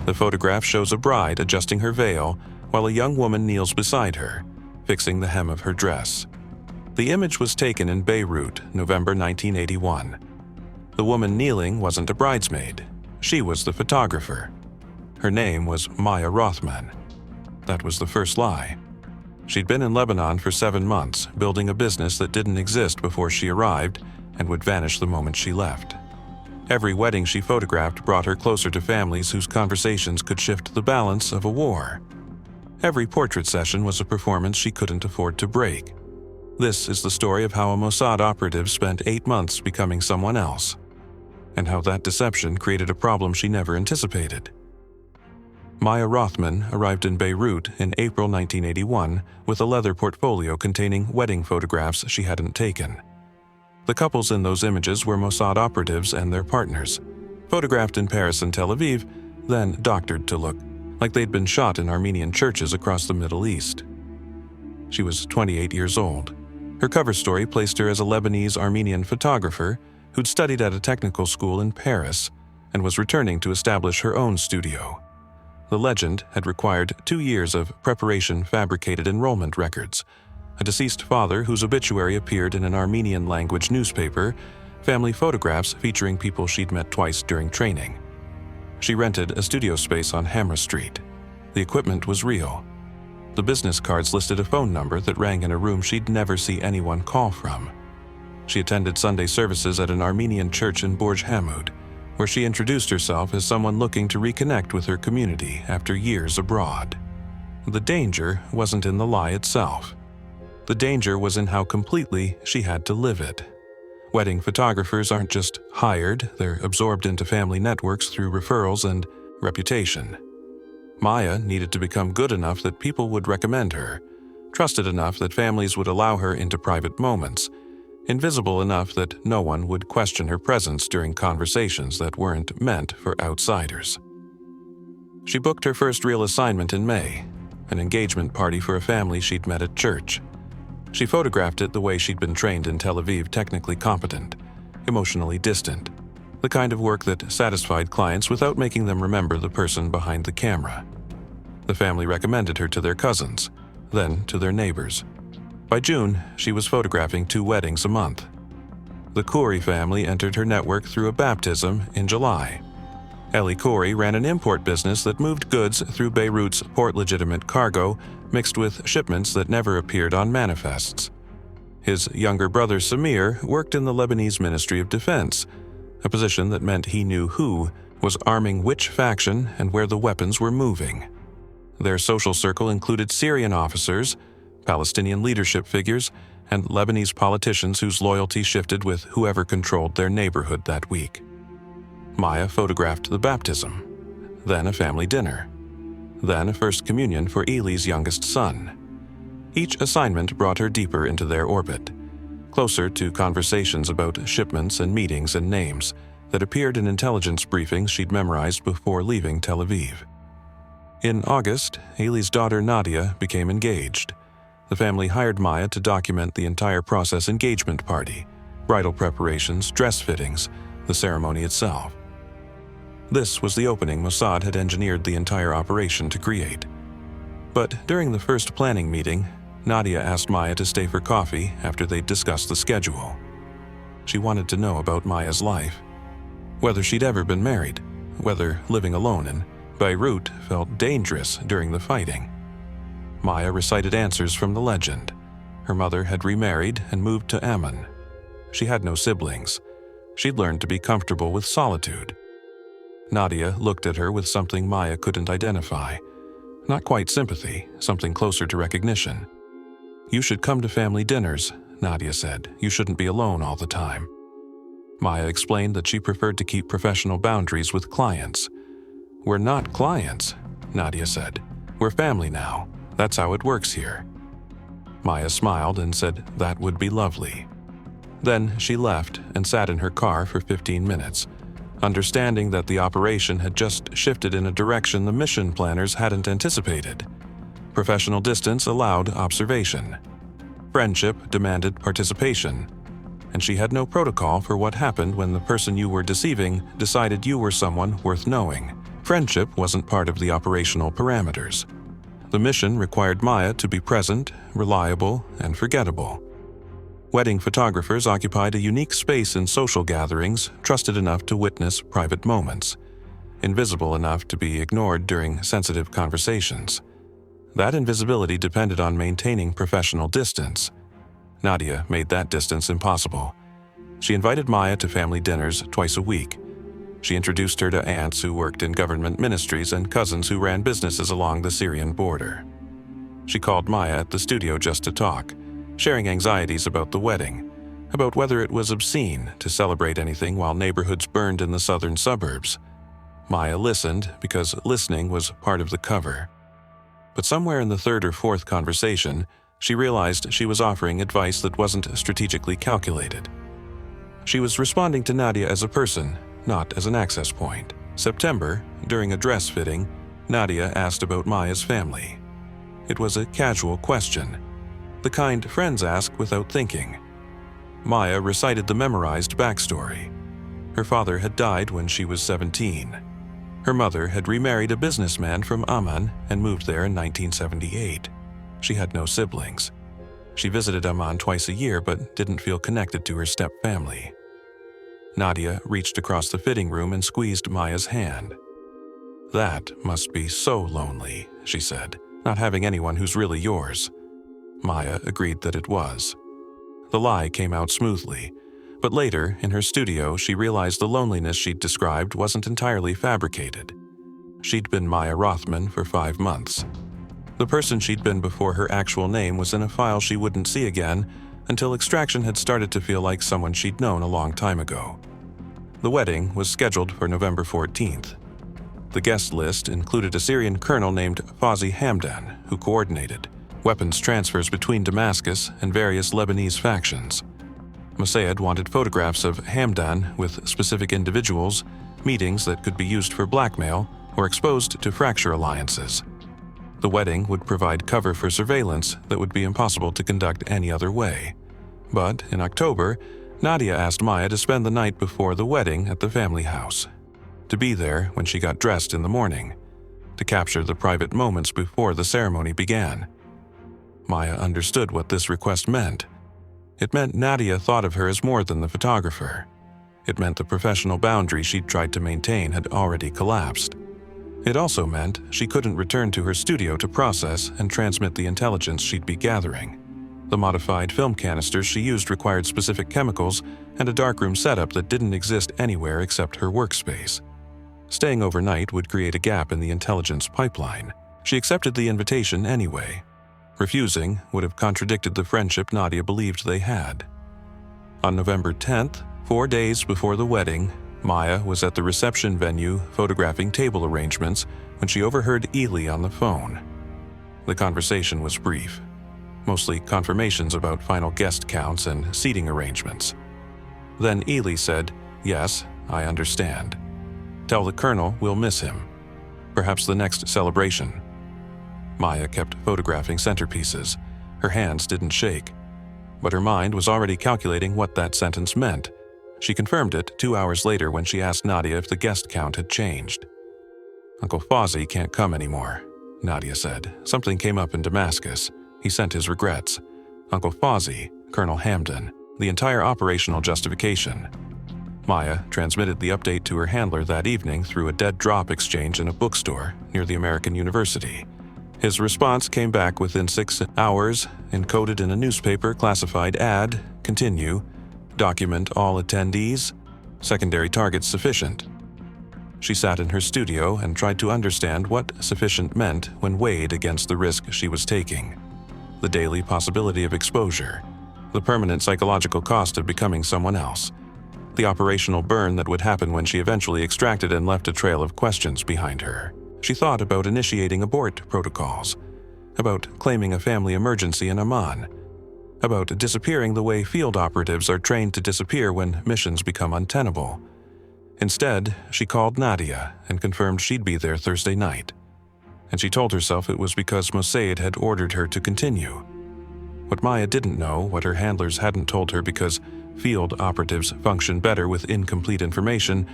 The photograph shows a bride adjusting her veil while a young woman kneels beside her, fixing the hem of her dress. The image was taken in Beirut, November 1981. The woman kneeling wasn't a bridesmaid. She was the photographer. Her name was Maya Rothman. That was the first lie. She'd been in Lebanon for 7 months, building a business that didn't exist before she arrived and would vanish the moment she left. Every wedding she photographed brought her closer to families whose conversations could shift the balance of a war. Every portrait session was a performance she couldn't afford to break. This is the story of how a Mossad operative spent 8 months becoming someone else, and how that deception created a problem she never anticipated. Maya Rothman arrived in Beirut in April 1981 with a leather portfolio containing wedding photographs she hadn't taken. The couples in those images were Mossad operatives and their partners, photographed in Paris and Tel Aviv, then doctored to look like they'd been shot in Armenian churches across the Middle East. She was 28 years old. Her cover story placed her as a Lebanese Armenian photographer who'd studied at a technical school in Paris and was returning to establish her own studio. The legend had required 2 years of preparation fabricated enrollment records, a deceased father whose obituary appeared in an Armenian-language newspaper, family photographs featuring people she'd met twice during training. She rented a studio space on Hamra Street. The equipment was real. The business cards listed a phone number that rang in a room she'd never see anyone call from. She attended Sunday services at an Armenian church in Borj Hamoud, where she introduced herself as someone looking to reconnect with her community after years abroad. The danger wasn't in the lie itself. The danger was in how completely she had to live it. Wedding photographers aren't just hired, they're absorbed into family networks through referrals and reputation. Maya needed to become good enough that people would recommend her, trusted enough that families would allow her into private moments, invisible enough that no one would question her presence during conversations that weren't meant for outsiders. She booked her first real assignment in May, an engagement party for a family she'd met at church. She photographed it the way she'd been trained in Tel Aviv, technically competent, emotionally distant, the kind of work that satisfied clients without making them remember the person behind the camera. The family recommended her to their cousins, then to their neighbors. By June, she was photographing 2 weddings a month. The Khoury family entered her network through a baptism in July. Eli Khoury ran an import business that moved goods through Beirut's port-legitimate cargo mixed with shipments that never appeared on manifests. His younger brother Samir worked in the Lebanese Ministry of Defense, a position that meant he knew who was arming which faction and where the weapons were moving. Their social circle included Syrian officers, Palestinian leadership figures, and Lebanese politicians whose loyalty shifted with whoever controlled their neighborhood that week. Maya photographed the baptism, then a family dinner, then a first communion for Eli's youngest son. Each assignment brought her deeper into their orbit, closer to conversations about shipments and meetings and names that appeared in intelligence briefings she'd memorized before leaving Tel Aviv. In August, Eli's daughter Nadia became engaged. The family hired Maya to document the entire process: engagement party, bridal preparations, dress fittings, the ceremony itself. This was the opening Mossad had engineered the entire operation to create. But during the first planning meeting, Nadia asked Maya to stay for coffee after they'd discussed the schedule. She wanted to know about Maya's life, whether she'd ever been married, whether living alone in Beirut felt dangerous during the fighting. Maya recited answers from the legend. Her mother had remarried and moved to Ammon. She had no siblings. She'd learned to be comfortable with solitude. Nadia looked at her with something Maya couldn't identify. Not quite sympathy, something closer to recognition. "You should come to family dinners," Nadia said. "You shouldn't be alone all the time." Maya explained that she preferred to keep professional boundaries with clients. "We're not clients," Nadia said. "We're family now. That's how it works here." Maya smiled and said that would be lovely. Then she left and sat in her car for 15 minutes, understanding that the operation had just shifted in a direction the mission planners hadn't anticipated. Professional distance allowed observation. Friendship demanded participation. And she had no protocol for what happened when the person you were deceiving decided you were someone worth knowing, Friendship wasn't part of the operational parameters. The mission required Maya to be present, reliable, and forgettable. Wedding photographers occupied a unique space in social gatherings, trusted enough to witness private moments, invisible enough to be ignored during sensitive conversations. That invisibility depended on maintaining professional distance. Nadia made that distance impossible. She invited Maya to family dinners twice a week. She introduced her to aunts who worked in government ministries and cousins who ran businesses along the Syrian border. She called Maya at the studio just to talk, sharing anxieties about the wedding, about whether it was obscene to celebrate anything while neighborhoods burned in the southern suburbs. Maya listened because listening was part of the cover. But somewhere in the third or fourth conversation, she realized she was offering advice that wasn't strategically calculated. She was responding to Nadia as a person, not as an access point. September, during a dress fitting, Nadia asked about Maya's family. It was a casual question, the kind friends ask without thinking. Maya recited the memorized backstory. Her father had died when she was 17. Her mother had remarried a businessman from Amman and moved there in 1978. She had no siblings. She visited Amman twice a year but didn't feel connected to her step-family. Nadia reached across the fitting room and squeezed Maya's hand. "That must be so lonely," she said, "not having anyone who's really yours." Maya agreed that it was. The lie came out smoothly, but later, in her studio, she realized the loneliness she'd described wasn't entirely fabricated. She'd been Maya Rothman for 5 months. The person she'd been before her actual name was in a file she wouldn't see again until extraction had started to feel like someone she'd known a long time ago. The wedding was scheduled for November 14th. The guest list included a Syrian colonel named Fawzi Hamdan, who coordinated weapons transfers between Damascus and various Lebanese factions. Mossad wanted photographs of Hamdan with specific individuals, meetings that could be used for blackmail or exposed to fracture alliances. The wedding would provide cover for surveillance that would be impossible to conduct any other way. But in October, Nadia asked Maya to spend the night before the wedding at the family house, to be there when she got dressed in the morning, to capture the private moments before the ceremony began. Maya understood what this request meant. It meant Nadia thought of her as more than the photographer. It meant the professional boundary she'd tried to maintain had already collapsed. It also meant she couldn't return to her studio to process and transmit the intelligence she'd be gathering. The modified film canisters she used required specific chemicals and a darkroom setup that didn't exist anywhere except her workspace. Staying overnight would create a gap in the intelligence pipeline. She accepted the invitation anyway. Refusing would have contradicted the friendship Nadia believed they had. On November 10th, 4 days before the wedding, Maya was at the reception venue photographing table arrangements when she overheard Ely on the phone. The conversation was brief, mostly confirmations about final guest counts and seating arrangements. Then Ely said, "Yes, I understand. Tell the colonel we'll miss him. Perhaps the next celebration." Maya kept photographing centerpieces. Her hands didn't shake, but her mind was already calculating what that sentence meant. She confirmed it 2 hours later when she asked Nadia if the guest count had changed. "Uncle Fawzi can't come anymore," Nadia said. "Something came up in Damascus. He sent his regrets. Uncle Fawzi, Colonel Hamdan, the entire operational justification." Maya transmitted the update to her handler that evening through a dead drop exchange in a bookstore near the American University. His response came back within 6 hours, encoded in a newspaper classified ad, continue, document all attendees, secondary targets sufficient. She sat in her studio and tried to understand what sufficient meant when weighed against the risk she was taking. The daily possibility of exposure, the permanent psychological cost of becoming someone else, the operational burn that would happen when she eventually extracted and left a trail of questions behind her. She thought about initiating abort protocols, about claiming a family emergency in Amman, about disappearing the way field operatives are trained to disappear when missions become untenable. Instead, she called Nadia and confirmed she'd be there Thursday night. And she told herself it was because Mossad had ordered her to continue. What Maya didn't know, what her handlers hadn't told her because field operatives function better with incomplete information,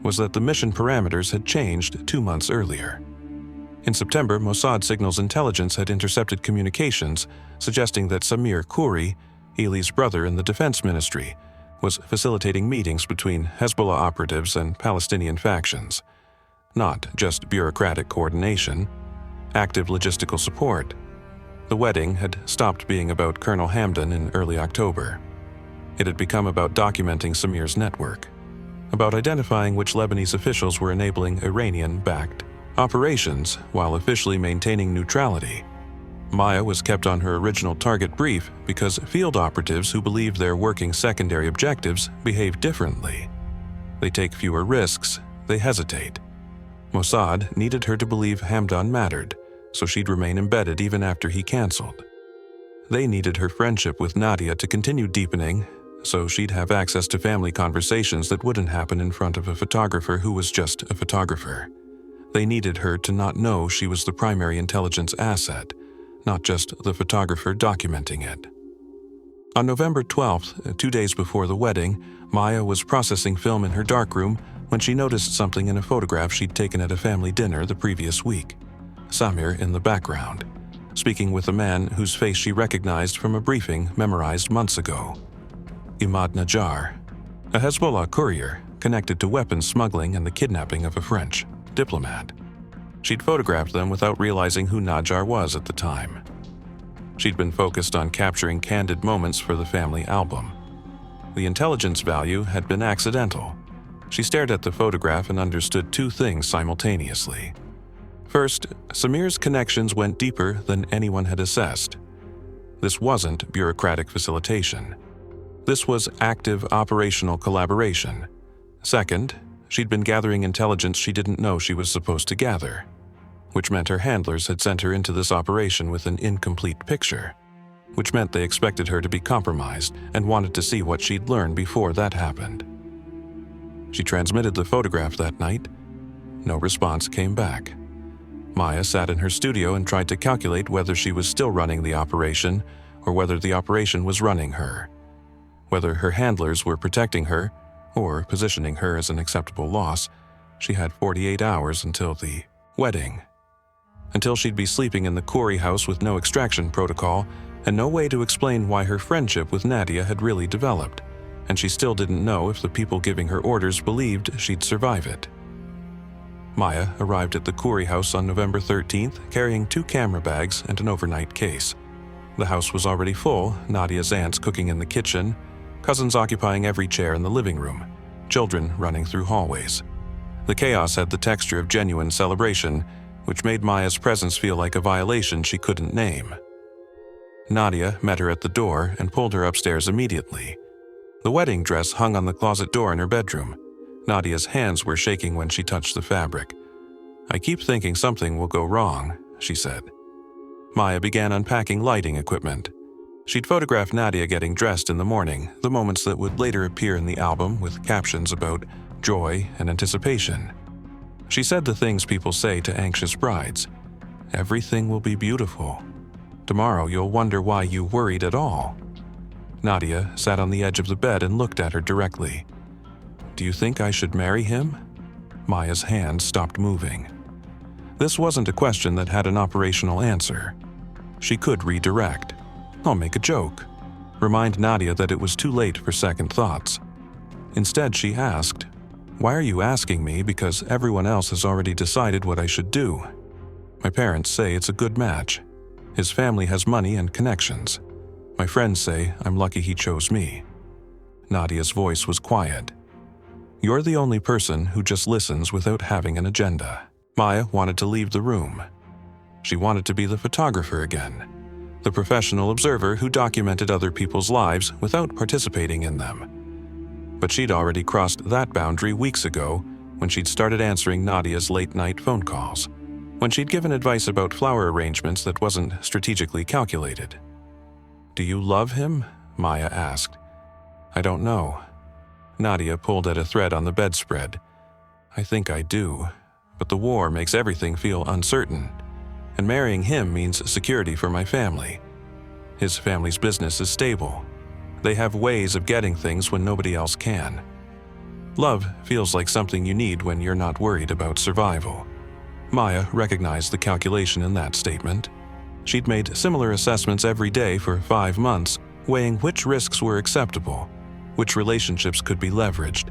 was that the mission parameters had changed 2 months earlier. In September, Mossad Signals Intelligence had intercepted communications suggesting that Samir Khoury, Eli's brother in the Defense Ministry, was facilitating meetings between Hezbollah operatives and Palestinian factions. Not just bureaucratic coordination, active logistical support. The wedding had stopped being about Colonel Hamdan in early October. It had become about documenting Samir's network, about identifying which Lebanese officials were enabling Iranian-backed operations while officially maintaining neutrality. Maya was kept on her original target brief because field operatives who believed they're working secondary objectives behave differently. They take fewer risks, they hesitate. Mossad needed her to believe Hamdan mattered, so she'd remain embedded even after he canceled. They needed her friendship with Nadia to continue deepening, so she'd have access to family conversations that wouldn't happen in front of a photographer who was just a photographer. They needed her to not know she was the primary intelligence asset, not just the photographer documenting it. On November 12th, 2 days before the wedding, Maya was processing film in her darkroom when she noticed something in a photograph she'd taken at a family dinner the previous week. Samir in the background, speaking with a man whose face she recognized from a briefing memorized months ago. Imad Najjar, a Hezbollah courier connected to weapons smuggling and the kidnapping of a French diplomat. She'd photographed them without realizing who Najjar was at the time. She'd been focused on capturing candid moments for the family album. The intelligence value had been accidental. She stared at the photograph and understood two things simultaneously. First, Samir's connections went deeper than anyone had assessed. This wasn't bureaucratic facilitation. This was active operational collaboration. Second, she'd been gathering intelligence she didn't know she was supposed to gather, which meant her handlers had sent her into this operation with an incomplete picture, which meant they expected her to be compromised and wanted to see what she'd learned before that happened. She transmitted the photograph that night. No response came back. Maya sat in her studio and tried to calculate whether she was still running the operation or whether the operation was running her, whether her handlers were protecting her or positioning her as an acceptable loss. She had 48 hours until the wedding, until she'd be sleeping in the Khoury house with no extraction protocol and no way to explain why her friendship with Nadia had really developed, and she still didn't know if the people giving her orders believed she'd survive it. Maya arrived at the Khoury house on November 13th carrying 2 camera bags and an overnight case. The house was already full, Nadia's aunts cooking in the kitchen, cousins occupying every chair in the living room, children running through hallways. The chaos had the texture of genuine celebration, which made Maya's presence feel like a violation she couldn't name. Nadia met her at the door and pulled her upstairs immediately. The wedding dress hung on the closet door in her bedroom. Nadia's hands were shaking when she touched the fabric. "I keep thinking something will go wrong," she said. Maya began unpacking lighting equipment. She'd photographed Nadia getting dressed in the morning, the moments that would later appear in the album with captions about joy and anticipation. She said the things people say to anxious brides. "Everything will be beautiful. Tomorrow you'll wonder why you worried at all." Nadia sat on the edge of the bed and looked at her directly. "Do you think I should marry him?" Maya's hand stopped moving. This wasn't a question that had an operational answer. She could redirect. "I'll make a joke." Remind Nadia that it was too late for second thoughts. Instead, she asked, "Why are you asking me? Because everyone else has already decided what I should do. My parents say it's a good match. His family has money and connections. My friends say I'm lucky he chose me." Nadia's voice was quiet. "You're the only person who just listens without having an agenda." Maya wanted to leave the room. She wanted to be the photographer again, the professional observer who documented other people's lives without participating in them. But she'd already crossed that boundary weeks ago when she'd started answering Nadia's late-night phone calls, when she'd given advice about flower arrangements that wasn't strategically calculated. "Do you love him?" Maya asked. "I don't know." Nadia pulled at a thread on the bedspread. "I think I do, but the war makes everything feel uncertain, and marrying him means security for my family. His family's business is stable. They have ways of getting things when nobody else can." Love feels like something you need when you're not worried about survival. Maya recognized the calculation in that statement. She'd made similar assessments every day for 5 months, weighing which risks were acceptable, which relationships could be leveraged,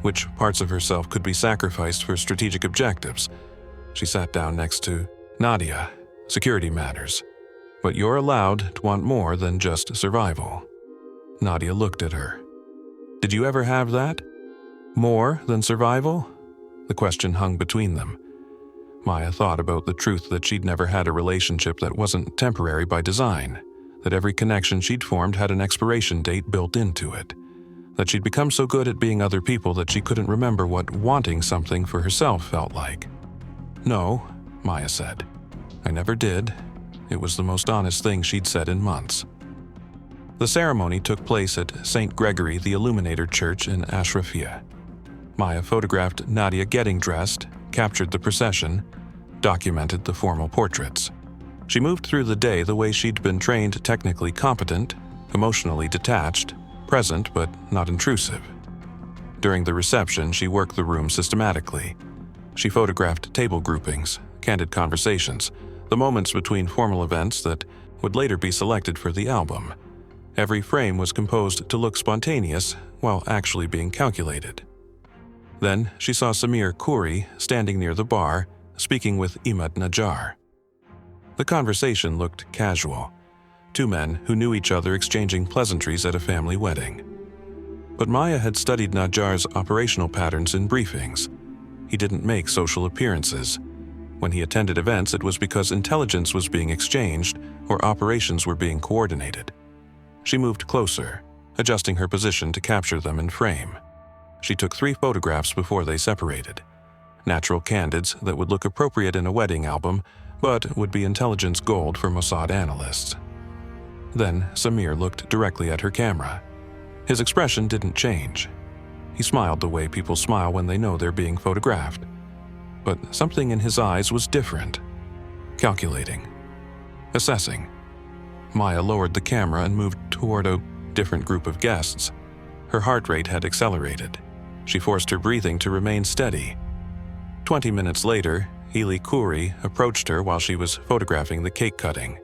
which parts of herself could be sacrificed for strategic objectives. She sat down next to Nadia. Security matters, but you're allowed to want more than just survival. Nadia looked at her. Did you ever have that? More than survival? The question hung between them. Maya thought about the truth that she'd never had a relationship that wasn't temporary by design, that every connection she'd formed had an expiration date built into it, that she'd become so good at being other people that she couldn't remember what wanting something for herself felt like. No, Maya said. I never did. It was the most honest thing she'd said in months. The ceremony took place at St. Gregory the Illuminator Church in Ashrafia. Maya photographed Nadia getting dressed, captured the procession, documented the formal portraits. She moved through the day the way she'd been trained, technically competent, emotionally detached, present but not intrusive. During the reception, she worked the room systematically. She photographed table groupings, candid conversations, the moments between formal events that would later be selected for the album. Every frame was composed to look spontaneous while actually being calculated. Then she saw Samir Khoury standing near the bar, speaking with Imad Najjar. The conversation looked casual. 2 men who knew each other exchanging pleasantries at a family wedding. But Maya had studied Najjar's operational patterns in briefings. He didn't make social appearances. When he attended events, it was because intelligence was being exchanged or operations were being coordinated. She moved closer, adjusting her position to capture them in frame. She took 3 photographs before they separated. Natural candids that would look appropriate in a wedding album, but would be intelligence gold for Mossad analysts. Then Samir looked directly at her camera. His expression didn't change. He smiled the way people smile when they know they're being photographed. But something in his eyes was different. Calculating. Assessing. Maya lowered the camera and moved toward a different group of guests. Her heart rate had accelerated. She forced her breathing to remain steady. 20 minutes later, Eli Khoury approached her while she was photographing the cake cutting.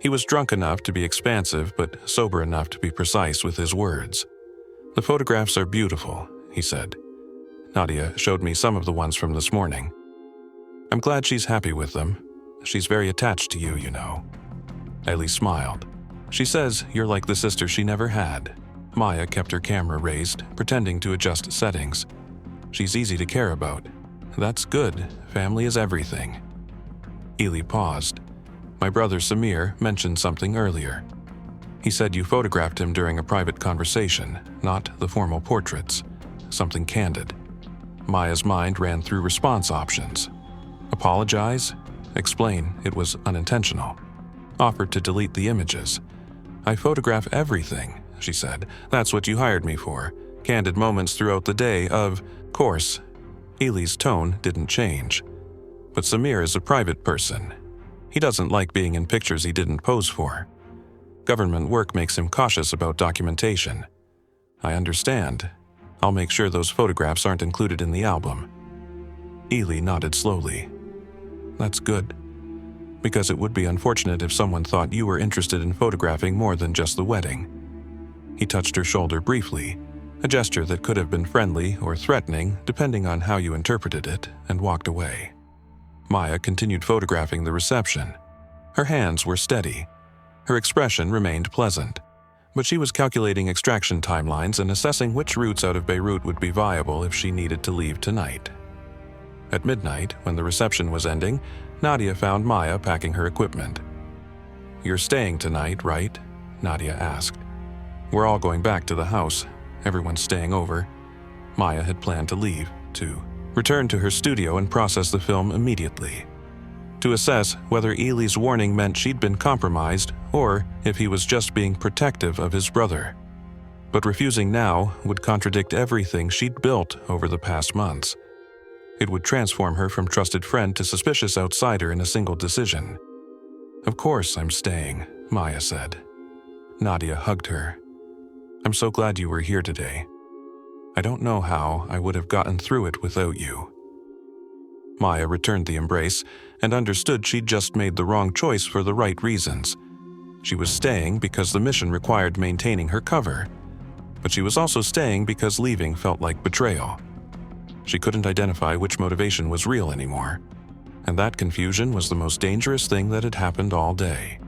He was drunk enough to be expansive, but sober enough to be precise with his words. "The photographs are beautiful," he said. "Nadia showed me some of the ones from this morning. I'm glad she's happy with them. She's very attached to you, you know." Eli smiled. "She says you're like the sister she never had." Maya kept her camera raised, pretending to adjust settings. "She's easy to care about. That's good. Family is everything." Eli paused. "My brother Samir mentioned something earlier. He said you photographed him during a private conversation, not the formal portraits. Something candid." Maya's mind ran through response options. Apologize? Explain it was unintentional. Offered to delete the images. "I photograph everything," she said. "That's what you hired me for. Candid moments throughout the day of course." Eli's tone didn't change. "But Samir is a private person. He doesn't like being in pictures he didn't pose for. Government work makes him cautious about documentation." "I understand. I'll make sure those photographs aren't included in the album." Eli nodded slowly. "That's good. Because it would be unfortunate if someone thought you were interested in photographing more than just the wedding." He touched her shoulder briefly, a gesture that could have been friendly or threatening depending on how you interpreted it, and walked away. Maya continued photographing the reception. Her hands were steady. Her expression remained pleasant. But she was calculating extraction timelines and assessing which routes out of Beirut would be viable if she needed to leave tonight. At midnight, when the reception was ending, Nadia found Maya packing her equipment. "You're staying tonight, right?" Nadia asked. "We're all going back to the house. Everyone's staying over." Maya had planned to leave, to return to her studio and process the film immediately. To assess whether Eli's warning meant she'd been compromised or if he was just being protective of his brother. But refusing now would contradict everything she'd built over the past months. It would transform her from trusted friend to suspicious outsider in a single decision. "Of course I'm staying," Maya said. Nadia hugged her. "I'm so glad you were here today." I don't know how I would have gotten through it without you." Maya returned the embrace and understood she'd just made the wrong choice for the right reasons. She was staying because the mission required maintaining her cover, but she was also staying because leaving felt like betrayal. She couldn't identify which motivation was real anymore, and that confusion was the most dangerous thing that had happened all day.